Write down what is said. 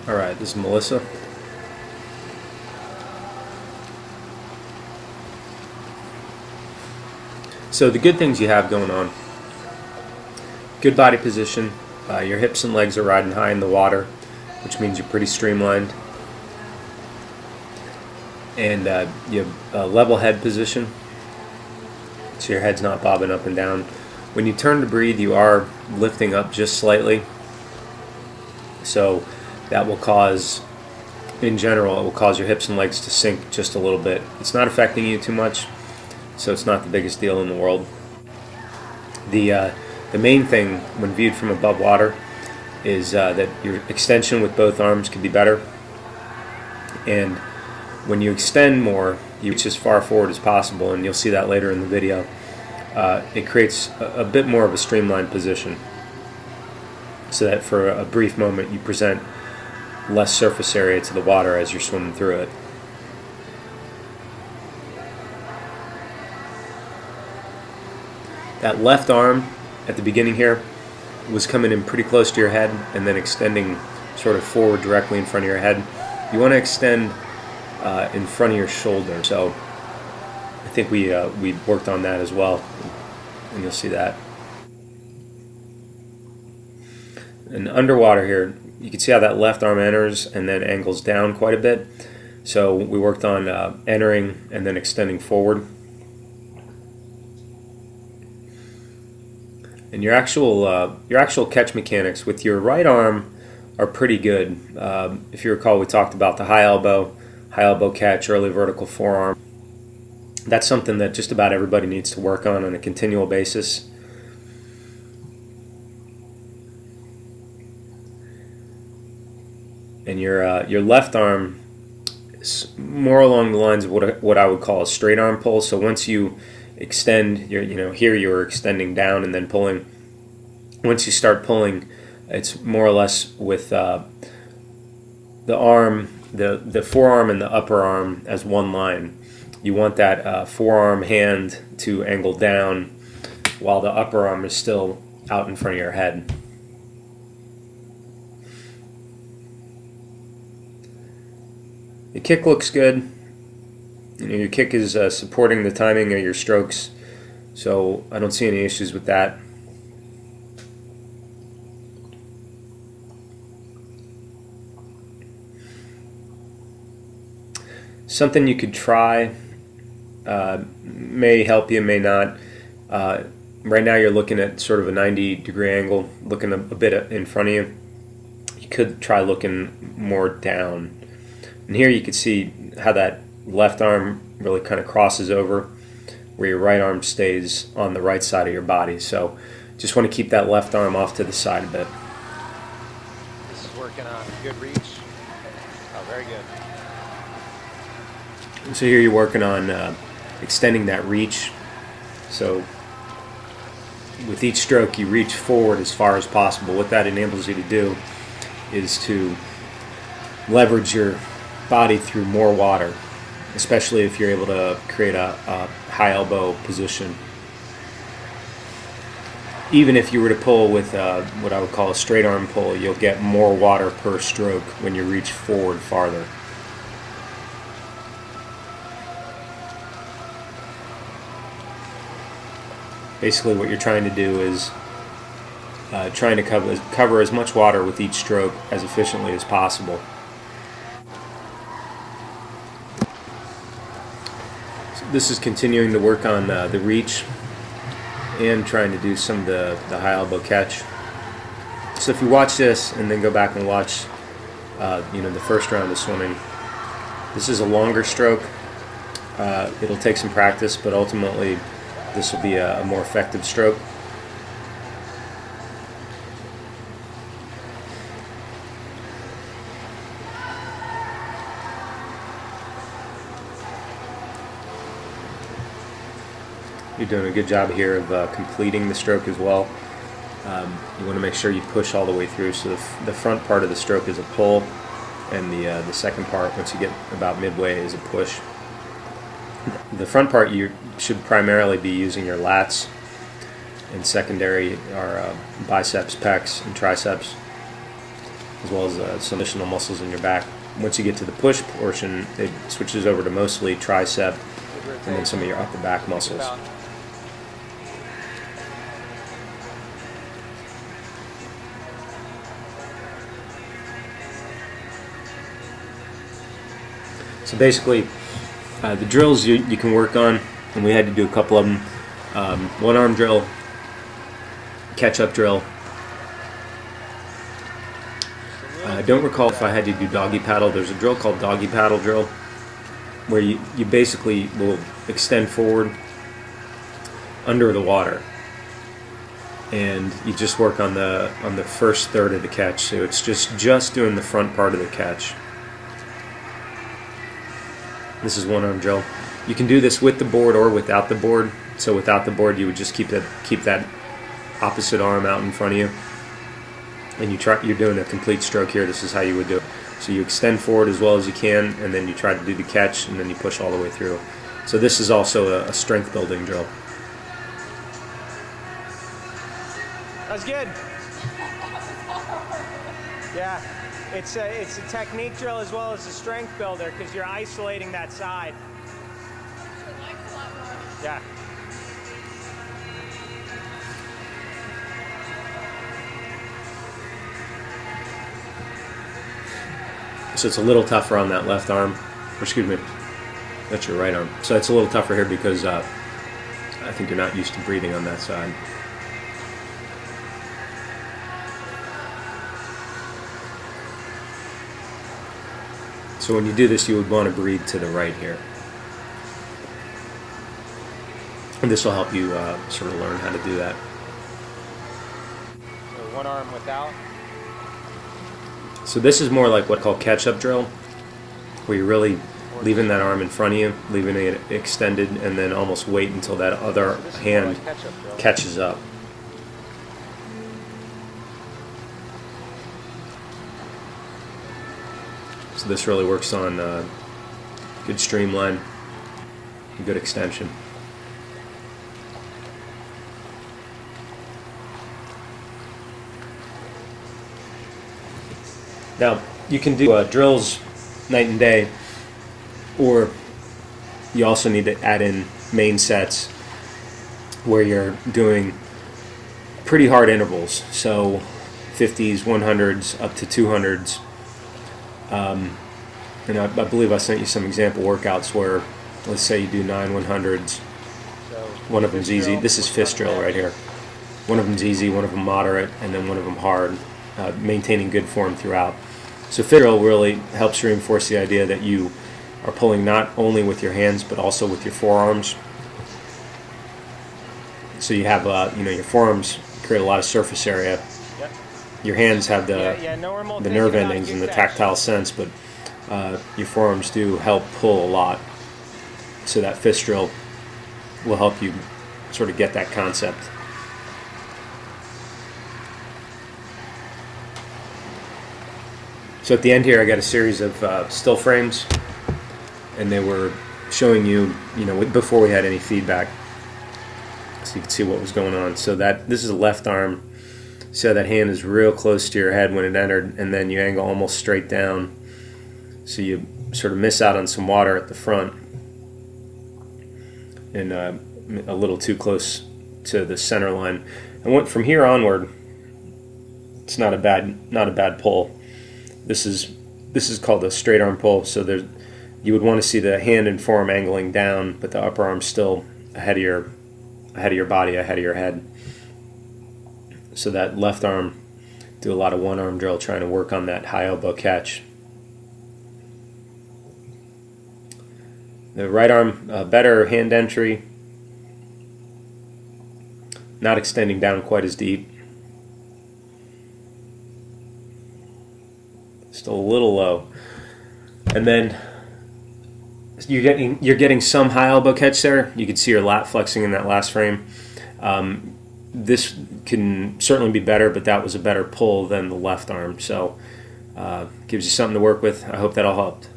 Alright, this is Melissa. So the good things you have going on: good body position, your hips and legs are riding high in the water, which means you're pretty streamlined, and you have a level head position, so your head's not bobbing up and down. When you turn to breathe, you are lifting up just slightly, so that will cause, in general, it will cause your hips and legs to sink just a little bit. It's not affecting you too much, so it's not the biggest deal in the world. The main thing when viewed from above water is that your extension with both arms could be better, and when you extend more, you reach as far forward as possible, and you'll see that later in the video. It creates a bit more of a streamlined position, so that for a brief moment you present less surface area to the water as you're swimming through it. That left arm at the beginning here was coming in pretty close to your head and then extending sort of forward directly in front of your head. You want to extend in front of your shoulder, so I think we worked on that as well, and you'll see that. And underwater here, you can see how that left arm enters and then angles down quite a bit. So we worked on entering and then extending forward. And your actual catch mechanics with your right arm are pretty good. If you recall, we talked about the high elbow catch, early vertical forearm. That's something that just about everybody needs to work on a continual basis. And your left arm is more along the lines of what I would call a straight arm pull. So once you extend, here you're extending down and then pulling. Once you start pulling, it's more or less with the arm, the forearm and the upper arm as one line. You want that forearm hand to angle down while the upper arm is still out in front of your head. The kick looks good. Your kick is supporting the timing of your strokes, so I don't see any issues with that. Something you could try, may help you, may not. Right now you're looking at sort of a 90-degree angle, looking a bit in front of you. You could try looking more down. And here you can see how that left arm really kind of crosses over where your right arm stays on the right side of your body. So just want to keep that left arm off to the side a bit. This is working on good reach. Oh, very good. So here you're working on extending that reach. So with each stroke you reach forward as far as possible. What that enables you to do is to leverage your body through more water, especially if you're able to create a high elbow position. Even if you were to pull with what I would call a straight arm pull, you'll get more water per stroke when you reach forward farther. Basically what you're trying to do is trying to cover as much water with each stroke as efficiently as possible. This is continuing to work on the reach and trying to do some of the high elbow catch. So if you watch this and then go back and watch the first round of swimming, this is a longer stroke. It'll take some practice, but ultimately this will be a more effective stroke. You're doing a good job here of completing the stroke as well. You want to make sure you push all the way through. So the front part of the stroke is a pull, and the second part, once you get about midway, is a push. The front part you should primarily be using your lats, and secondary are biceps, pecs, and triceps. as well as some additional muscles in your back. Once you get to the push portion, it switches over to mostly tricep and then some of your upper back muscles. So basically, the drills you can work on, and we had to do a couple of them. One arm drill, catch-up drill. I don't recall if I had to do doggy paddle. There's a drill called doggy paddle drill, where you basically will extend forward under the water, and you just work on the first third of the catch. So it's just doing the front part of the catch. This is one arm drill. You can do this with the board or without the board. So without the board, you would just keep that opposite arm out in front of you, and you're doing a complete stroke here. This is how you would do it. So you extend forward as well as you can, and then you try to do the catch, and then you push all the way through. So this is also a strength building drill. That's good. Yeah, it's a technique drill as well as a strength builder because you're isolating that side. Yeah. So it's a little tougher on that left arm, or excuse me, that's your right arm. So it's a little tougher here because I think you're not used to breathing on that side. So when you do this, you would want to breathe to the right here. And this will help you sort of learn how to do that. So one arm without. So this is more like what called catch-up drill, where you're really leaving that arm in front of you, leaving it extended, and then almost wait until that other hand catches up. So this really works on good streamline, good extension. Now, you can do drills night and day, or you also need to add in main sets where you're doing pretty hard intervals, so 50s, 100s, up to 200s. And I believe I sent you some example workouts where, let's say you do 9 100s. One of them's easy. This is fist drill right here. One of them's easy, one of them moderate, and then one of them hard, maintaining good form throughout. So fist drill really helps reinforce the idea that you are pulling not only with your hands but also with your forearms. So you have your forearms create a lot of surface area. Yep. Your hands have the nerve endings and the tactile sense, but your forearms do help pull a lot. So that fist drill will help you sort of get that concept. So at the end here, I got a series of still frames, and they were showing you, before we had any feedback, so you could see what was going on. So this is a left arm. So that hand is real close to your head when it entered, and then you angle almost straight down. So you sort of miss out on some water at the front, and a little too close to the center line. And from here onward, it's not a bad pull. This is called a straight arm pull. So you would want to see the hand and forearm angling down, but the upper arm still ahead of your body, ahead of your head. So that left arm, do a lot of one arm drill trying to work on that high elbow catch. The right arm, better hand entry, not extending down quite as deep. Still a little low. And then you're getting some high elbow catch there. You can see your lat flexing in that last frame. This can certainly be better, but that was a better pull than the left arm. So gives you something to work with. I hope that all helped.